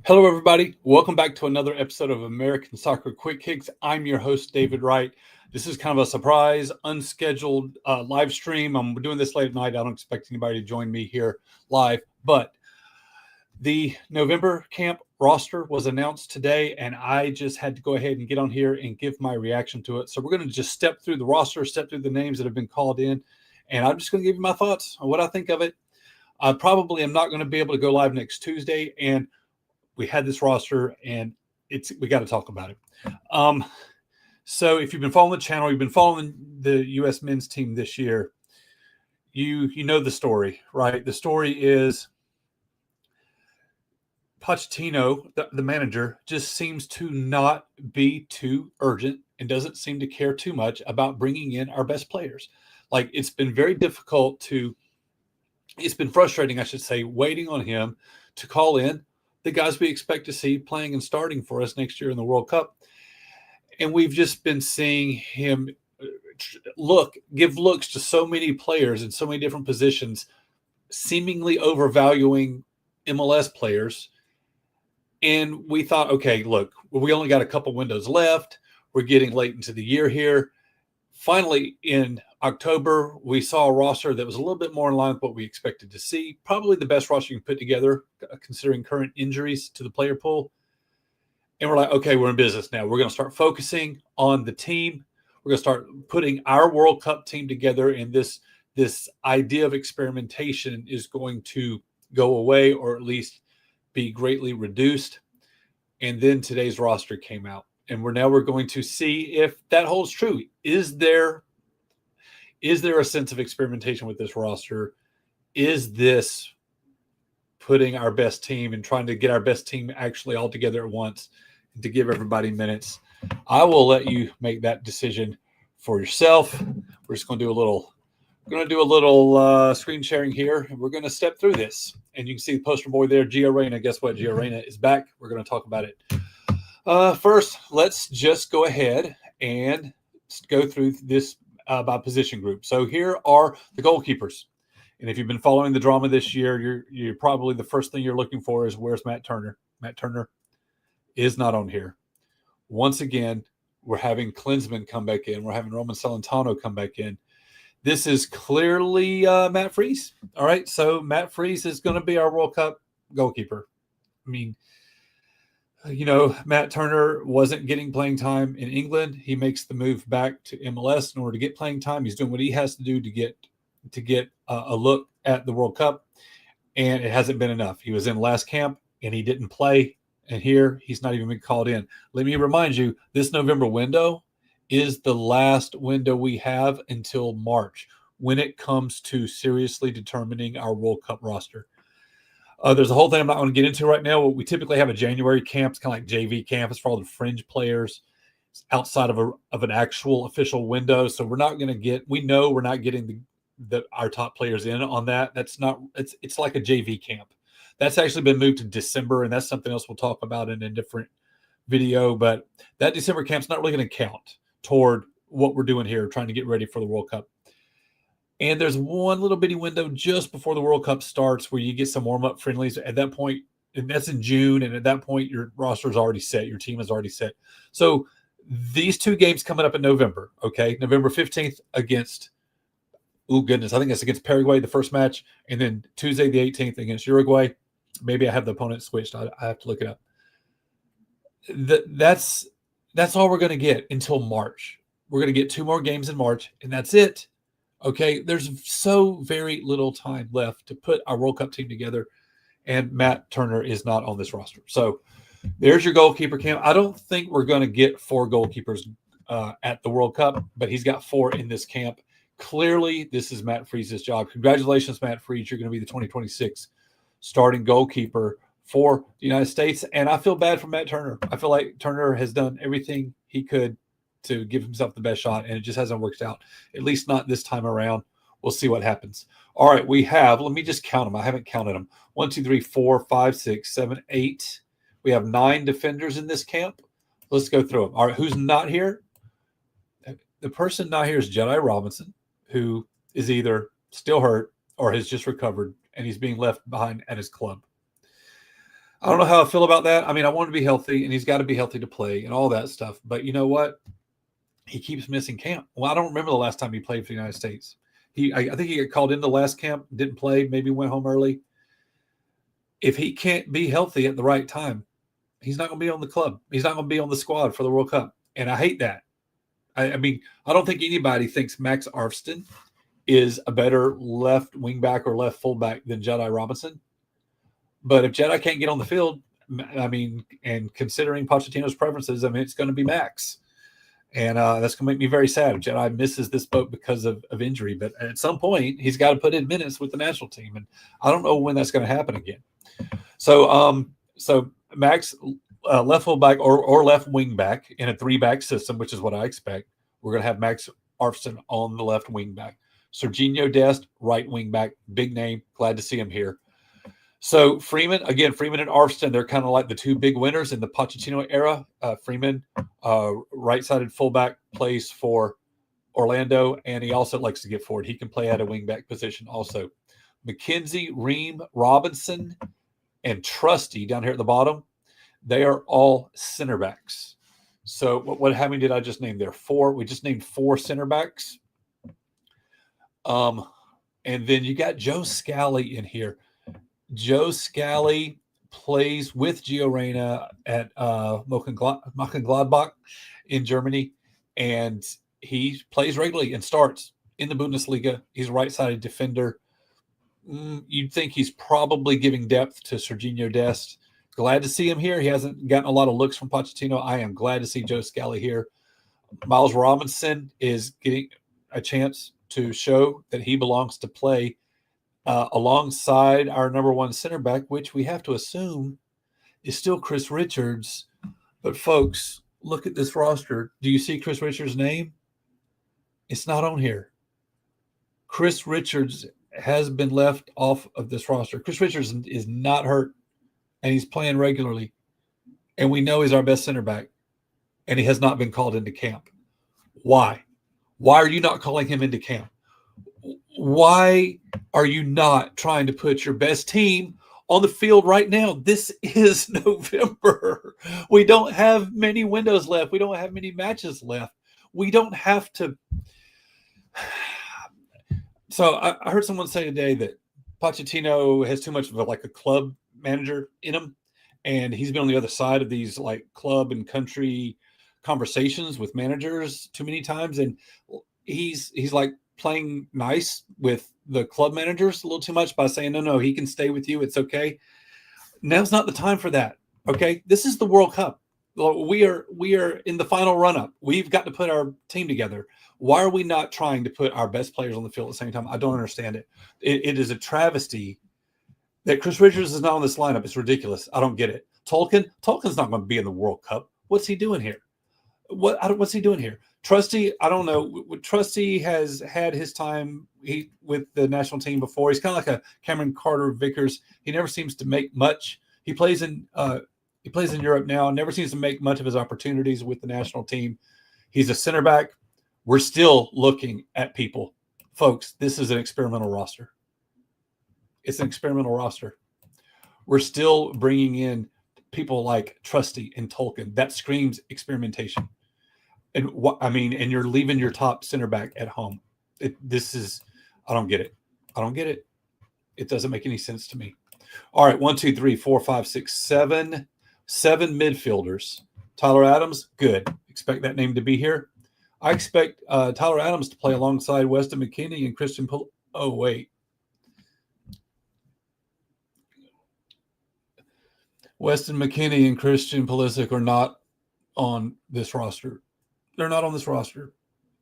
Hello, everybody. Welcome back to another episode of American Soccer Quick Kicks. I'm your host, David Wright. This is kind of a surprise, unscheduled live stream. I'm doing this late at night. I don't expect anybody to join me here live, but the November camp roster was announced today, and I just had to go ahead and get on here and give my reaction to it. So we're going to just step through the roster, step through the names that have been called in, and I'm just going to give you my thoughts on what I think of it. I probably am not going to be able to go live next Tuesday, and we had this roster, and we got to talk about it. So if you've been following the channel, you've been following the U.S. men's team this year, you know the story, right? The story is Pochettino, the manager, just seems to not be too urgent and doesn't seem to care too much about bringing in our best players. Like, it's been very difficult it's been frustrating, I should say, waiting on him to call in the guys we expect to see playing and starting for us next year in the World Cup. And we've just been seeing him give looks to so many players in so many different positions, seemingly overvaluing MLS players. And we thought, okay, look, we only got a couple windows left. We're getting late into the year here. Finally, in October, we saw a roster that was a little bit more in line with what we expected to see. Probably the best roster you can put together, considering current injuries to the player pool. And we're like, okay, we're in business now. We're going to start focusing on the team. We're going to start putting our World Cup team together, and this idea of experimentation is going to go away, or at least be greatly reduced. And then today's roster came out, and we're going to see if that holds true. Is there a sense of experimentation with this roster? Is this putting our best team and trying to get our best team actually all together at once and to give everybody minutes? I will let you make that decision for yourself. We're just going to do a little screen sharing here, and we're going to step through this. And you can see the poster boy there, Gio Reyna. Guess what? Gio Reyna is back. We're going to talk about it. First, let's just go ahead and go through this by position group. So here are the goalkeepers. And if you've been following the drama this year, you're probably the first thing you're looking for is, where's Matt Turner? Matt Turner is not on here. Once again, we're having Klinsmann come back in. We're having Roman Celentano come back in. This is clearly Matt Freese. All right, so Matt Freese is going to be our World Cup goalkeeper. I mean, Matt Turner wasn't getting playing time in England. He makes the move back to MLS in order to get playing time. He's doing what he has to do to get a look at the World Cup, and it hasn't been enough. He was in last camp, and he didn't play, and here he's not even been called in. Let me remind you, this November window is the last window we have until March when it comes to seriously determining our World Cup roster. There's a whole thing I'm not going to get into right now. We typically have a January camp. It's kind of like JV camp. It's for all the fringe players. It's outside of an actual official window. So we're not going to get – we know we're not getting our top players in on that. That's not – it's like a JV camp. That's actually been moved to December, and that's something else we'll talk about in a different video. But that December camp's not really going to count toward what we're doing here, trying to get ready for the World Cup. And there's one little bitty window just before the World Cup starts where you get some warm-up friendlies. At that point, and that's in June, and at that point, your roster is already set. Your team is already set. So these two games coming up in November, okay? November 15th against, oh, goodness, I think that's against Paraguay, the first match, and then Tuesday the 18th against Uruguay. Maybe I have the opponent switched. I have to look it up. That's all we're going to get until March. We're going to get two more games in March, and that's it. Okay, there's so very little time left to put our World Cup team together, and Matt Turner is not on this roster. So there's your goalkeeper camp. I don't think we're going to get 4 goalkeepers at the World Cup, but he's got 4 in this camp. Clearly, this is Matt Freese's job. Congratulations, Matt Freese. You're going to be the 2026 starting goalkeeper for the United States, and I feel bad for Matt Turner. I feel like Turner has done everything he could to give himself the best shot, and it just hasn't worked out, at least not this time around. We'll see what happens. All right, we have, let me just count them. I haven't counted them. 1, 2, 3, 4, 5, 6, 7, 8. We have 9 defenders in this camp. Let's go through them. All right, who's not here? The person not here is Jedi Robinson, who is either still hurt or has just recovered, and he's being left behind at his club. I don't know how I feel about that. I mean, I want to be healthy, and he's got to be healthy to play and all that stuff. But you know what? He keeps missing camp. Well, I don't remember the last time he played for the United States. I think he got called into last camp, didn't play, maybe went home early. If he can't be healthy at the right time, he's not going to be on the club. He's not going to be on the squad for the World Cup. And I hate that. I mean, I don't think anybody thinks Max Arfston is a better left wingback or left fullback than Jedi Robinson. But if Jedi can't get on the field, I mean, and considering Pochettino's preferences, I mean, it's going to be Max. And that's going to make me very sad if Jedi misses this boat because of injury. But at some point, he's got to put in minutes with the national team. And I don't know when that's going to happen again. So Max, left fullback or left wing back in a 3-back system, which is what I expect. We're going to have Max Arfston on the left wing back. Serginho Dest, right wing back, big name. Glad to see him here. So Freeman and Arfston, they're kind of like the two big winners in the Pochettino era. Freeman, right-sided fullback, plays for Orlando, and he also likes to get forward. He can play at a wing-back position also. McKenzie, Ream, Robinson, and Trusty down here at the bottom, they are all center backs. So how many did I just name there? 4. We just named 4 center backs. And then you got Joe Scally in here. Joe Scally plays with Gio Reyna at Mönchengladbach in Germany, and he plays regularly and starts in the Bundesliga. He's a right-sided defender. You'd think he's probably giving depth to Serginho Dest. Glad to see him here. He hasn't gotten a lot of looks from Pochettino. I am glad to see Joe Scally here. Miles Robinson is getting a chance to show that he belongs to play alongside our number 1 center back, which we have to assume is still Chris Richards. But folks, look at this roster. Do you see Chris Richards' name? It's not on here. Chris Richards has been left off of this roster. Chris Richards is not hurt, and he's playing regularly. And we know he's our best center back, and he has not been called into camp. Why? Why are you not calling him into camp? Why are you not trying to put your best team on the field right now? This is November. We don't have many windows left. We don't have many matches left. We don't have to. So I heard someone say today that Pochettino has too much of a club manager in him, and he's been on the other side of these like club and country conversations with managers too many times, and he's like playing nice with the club managers a little too much by saying, no, he can stay with you. It's okay. Now's not the time for that. Okay. This is the World Cup. We are in the final run-up. We've got to put our team together. Why are we not trying to put our best players on the field at the same time? I don't understand it. It is a travesty that Chris Richards is not on this lineup. It's ridiculous. I don't get it. Tolkien's not going to be in the World Cup. What's he doing here? What's he doing here? Trusty, I don't know. Trusty has had his time with the national team before. He's kind of like a Cameron Carter-Vickers. He never seems to make much. He plays in Europe now. Never seems to make much of his opportunities with the national team. He's a center back. We're still looking at people. Folks, this is an experimental roster. It's an experimental roster. We're still bringing in people like Trusty and Tolkien. That screams experimentation. And and you're leaving your top center back at home. I don't get it. I don't get it. It doesn't make any sense to me. All right, 1, 2, 3, 4, 5, 6, 7 midfielders. Tyler Adams, good. Expect that name to be here. I expect Tyler Adams to play alongside Weston McKennie and Christian. Oh wait, Weston McKennie and Christian Pulisic are not on this roster. They're not on this roster.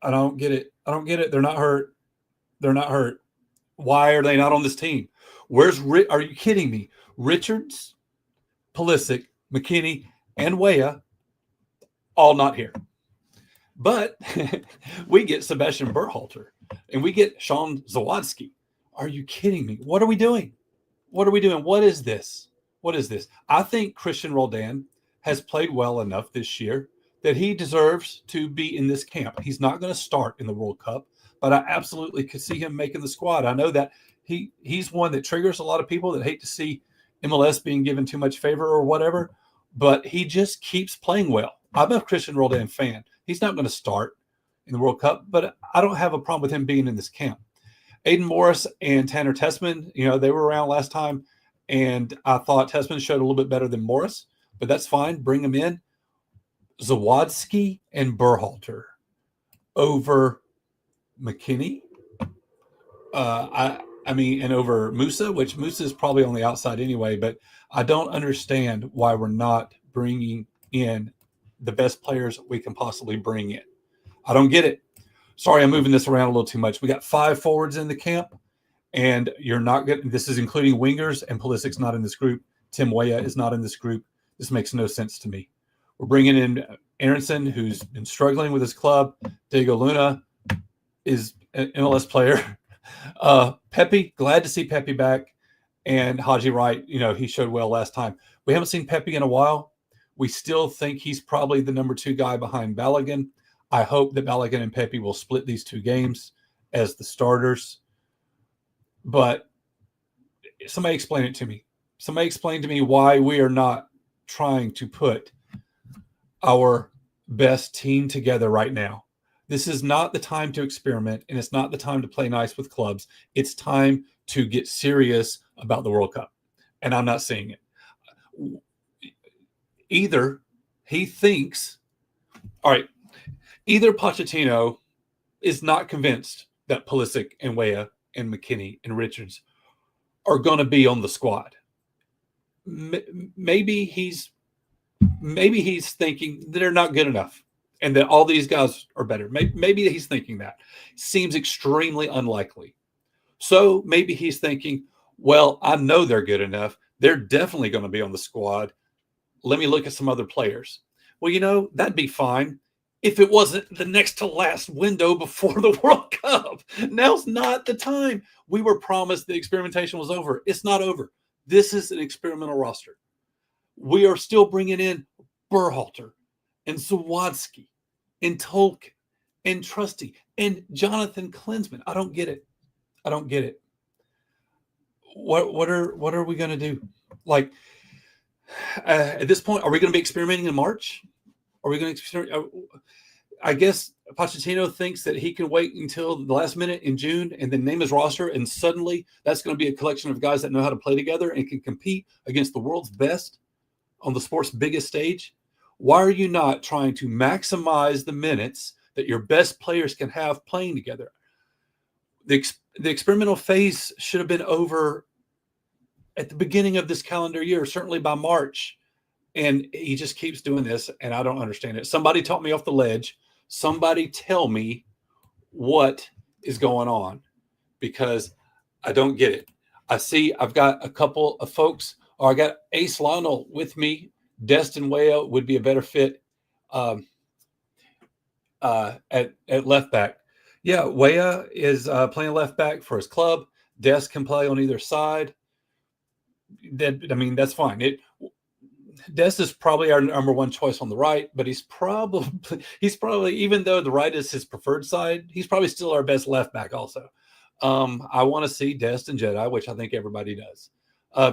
I don't get it. They're not hurt. Why are they not on this team? Are you kidding me? Richards, Pulisic, McKennie, and Weah, all not here. But we get Sebastian Berhalter, and we get Sean Zawadzki. Are you kidding me? What are we doing? What is this? I think Christian Roldan has played well enough this year that he deserves to be in this camp. He's not going to start in the World Cup, but I absolutely could see him making the squad. I know that he's one that triggers a lot of people that hate to see MLS being given too much favor or whatever, but he just keeps playing well. I'm a Christian Roldan fan. He's not going to start in the World Cup, but I don't have a problem with him being in this camp. Aiden Morris and Tanner Tessman, they were around last time, and I thought Tessman showed a little bit better than Morris, but that's fine. Bring him in. Zawadzki and Berhalter over McKinney. And over Musa, which Musa is probably on the outside anyway, but I don't understand why we're not bringing in the best players we can possibly bring in. I don't get it. Sorry, I'm moving this around a little too much. We got 5 forwards in the camp, and you're not getting – this is including wingers, and Pulisic's not in this group. Tim Weah is not in this group. This makes no sense to me. We're bringing in Aronson, who's been struggling with his club. Diego Luna is an MLS player. Pepe, glad to see Pepe back. And Haji Wright, he showed well last time. We haven't seen Pepe in a while. We still think he's probably the number 2 guy behind Balogun. I hope that Balogun and Pepe will split these 2 games as the starters. But somebody explain it to me. Somebody explain to me why we are not trying to put our best team together right now. This is not the time to experiment, and it's not the time to play nice with clubs. It's time to get serious about the World Cup, and I'm not seeing it. Either he thinks, all right, either Pochettino is not convinced that Pulisic and Weah and McKinney and Richards are going to be on the squad. Maybe he's thinking they're not good enough and that all these guys are better. Maybe he's thinking that. Seems extremely unlikely. So maybe he's thinking, well, I know they're good enough. They're definitely going to be on the squad. Let me look at some other players. Well, that'd be fine if it wasn't the next to last window before the World Cup. Now's not the time. We were promised the experimentation was over. It's not over. This is an experimental roster. We are still bringing in Berhalter and Zawadzki and Tolkien and Trusty and Jonathan Klinsmann. I don't get it. What are we going to do? Like, at this point, are we going to be experimenting in March? Are we going to experiment? I guess Pochettino thinks that he can wait until the last minute in June and then name his roster, and suddenly that's going to be a collection of guys that know how to play together and can compete against the world's best on the sport's biggest stage. Why are you not trying to maximize the minutes that your best players can have playing together? The experimental phase should have been over at the beginning of this calendar year, certainly by March. And he just keeps doing this, and I don't understand it. Somebody taught me off the ledge. Somebody tell me what is going on, because I don't get it. I've got a couple of folks, or I got Ace Lionel with me. Destin Weah would be a better fit at left back. Yeah, Weah is playing left back for his club. Des can play on either side. That's fine. Des is probably our number 1 choice on the right, but he's probably, even though the right is his preferred side, he's probably still our best left back also. I want to see Des and Jedi, which I think everybody does.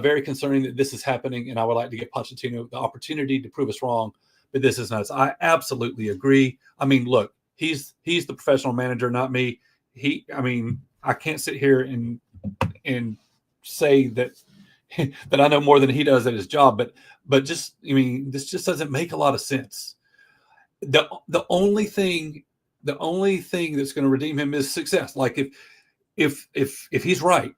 Very concerning that this is happening, and I would like to give Pochettino the opportunity to prove us wrong, but this is nuts. I absolutely agree. Look, he's the professional manager, not me. I can't sit here and say that that I know more than he does at his job, but just, this just doesn't make a lot of sense. The only thing that's going to redeem him is success. Like if he's right,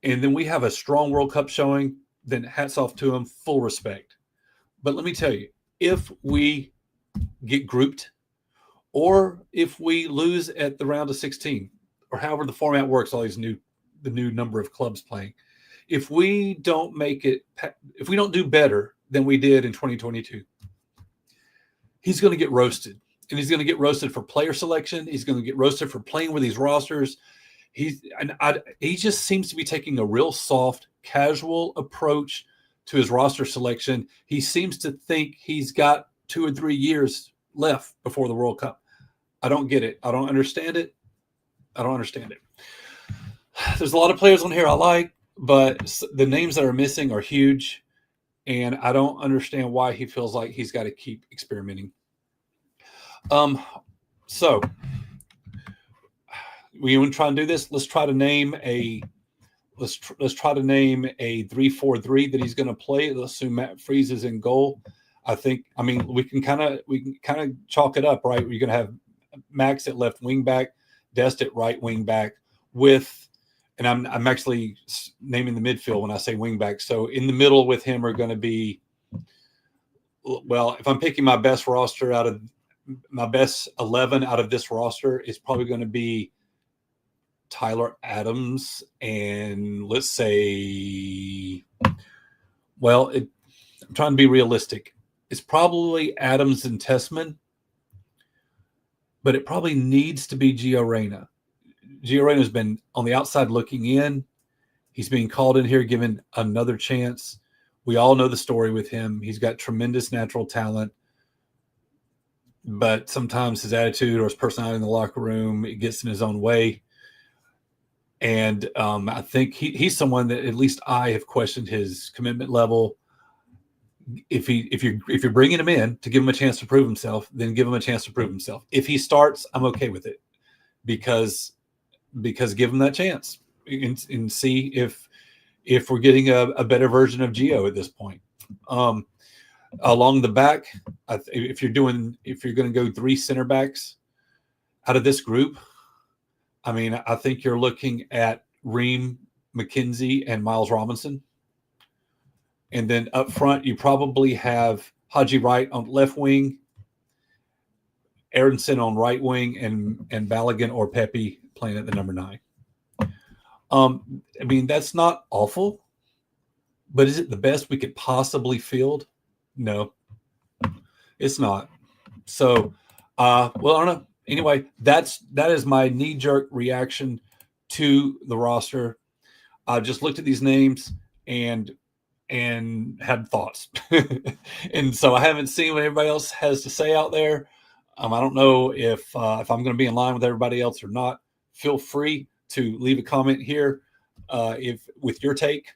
and then we have a strong World Cup showing, then hats off to him, full respect. But let me tell you, if we get grouped, or if we lose at the round of 16, or however the format works, all the new number of clubs playing, if we don't do better than we did in 2022, he's going to get roasted. And he's going to get roasted for player selection. He's going to get roasted for playing with these rosters. He just seems to be taking a real soft, casual approach to his roster selection. He seems to think he's got 2 or 3 years left before the World Cup. I don't get it. I don't understand it. There's a lot of players on here I like. but the names that are missing are huge, and I don't understand why he feels like he's got to keep experimenting. Um, so we want to try and do this. Let's try to name a let's try to name a 3-4-3 that he's going to play. Let's assume Matt Freeze is in goal. I mean, we can kind of chalk it up, right? You're going to have Max at left wing back, Dest at right wing back, with, and I'm actually naming the midfield when I say wing back. So in the middle with him are going to be, well, if I'm picking my best roster out of my best 11 out of this roster, is probably going to be Tyler Adams, and let's say, well, I'm trying to be realistic. It's probably Adams and Tessman, but it probably needs to be Gio Reyna. Gio Reyna's been on the outside looking in. He's being called in here, given another chance. We all know the story with him. He's got tremendous natural talent, but sometimes his attitude or his personality in the locker room, it gets in his own way. And I think he's someone that at least I have questioned his commitment level. If you're bringing him in to give him a chance to prove himself, then give him a chance to prove himself. If he starts, I'm okay with it, because give him that chance and see if we're getting a better version of Gio at this point. Along the back, if you're going to go 3 center backs out of this group, I mean, I think you're looking at Reem, McKenzie, and Miles Robinson. And then up front, you probably have Haji Wright on left wing, Aronson on right wing, and Balogun or Pepe playing at the number 9. I mean, that's not awful, but is it the best we could possibly field? No, it's not. So, well, I don't know. Anyway, that is my knee-jerk reaction to the roster. I just looked at these names and had thoughts. And so I haven't seen what everybody else has to say out there. I don't know if I'm going to be in line with everybody else or not. Feel free to leave a comment here if with your take.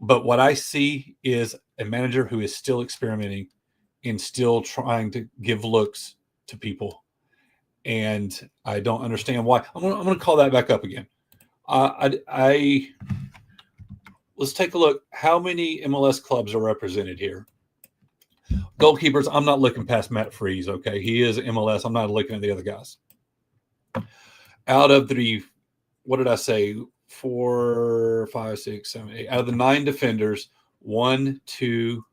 But what I see is a manager who is still experimenting and still trying to give looks to people. And I don't understand why. I'm going to call that back up again. Let's take a look. How many MLS clubs are represented here? Goalkeepers, I'm not looking past Matt Freeze, okay? He is MLS. I'm not looking at the other guys. Out of the, what did I say? 4, 5, 6, 7, 8. Out of the 9 defenders, 1, 2,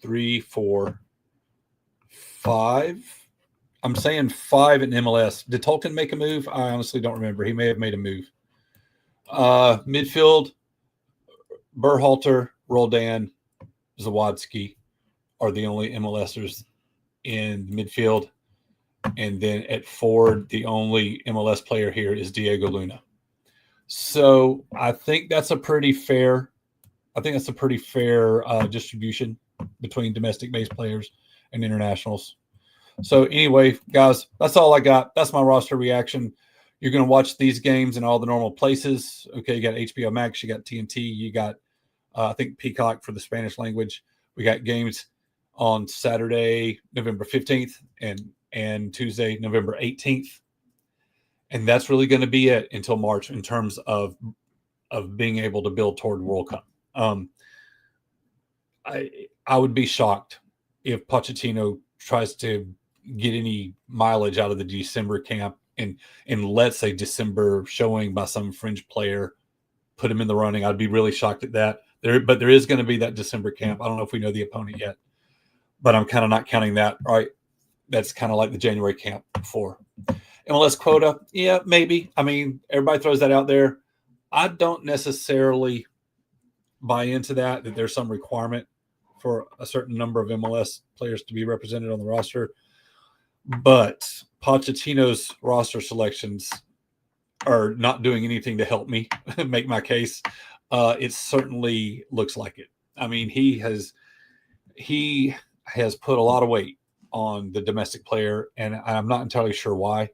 3, 4, 5. I'm saying 5 in MLS. Did Tolkien make a move? I honestly don't remember. He may have made a move. Midfield, Berhalter, Roldan, Zawadzki are the only MLSers in midfield. And then at forward, the only MLS player here is Diego Luna. So I think that's a pretty fair distribution between domestic-based players and internationals. So anyway, guys, that's all I got. That's my roster reaction. You're going to watch these games in all the normal places. Okay, you got HBO Max, you got TNT, you got, I think, Peacock for the Spanish language. We got games on Saturday, November 15th, and Tuesday, November 18th. And that's really going to be it until March in terms of being able to build toward World Cup. I would be shocked if Pochettino tries to get any mileage out of the December camp and lets a December showing by some fringe player put him in the running. I'd be really shocked at that. But there is going to be that December camp. I don't know if we know the opponent yet, but I'm kind of not counting that. All right, that's kind of like the January camp before. MLS quota, yeah, maybe. I mean, everybody throws that out there. I don't necessarily buy into that there's some requirement for a certain number of MLS players to be represented on the roster. But Pochettino's roster selections are not doing anything to help me make my case. It certainly looks like it. I mean, he has put a lot of weight on the domestic player, and I'm not entirely sure why.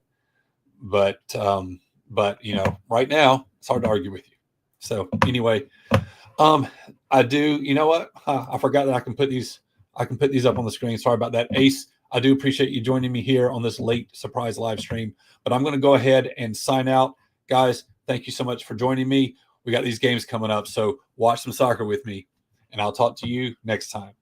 But you know, right now it's hard to argue with you. So anyway, I do. You know what? I forgot that I can put these up on the screen. Sorry about that, Ace. I do appreciate you joining me here on this late surprise live stream. But I'm going to go ahead and sign out, guys. Thank you so much for joining me. We got these games coming up, so watch some soccer with me, and I'll talk to you next time.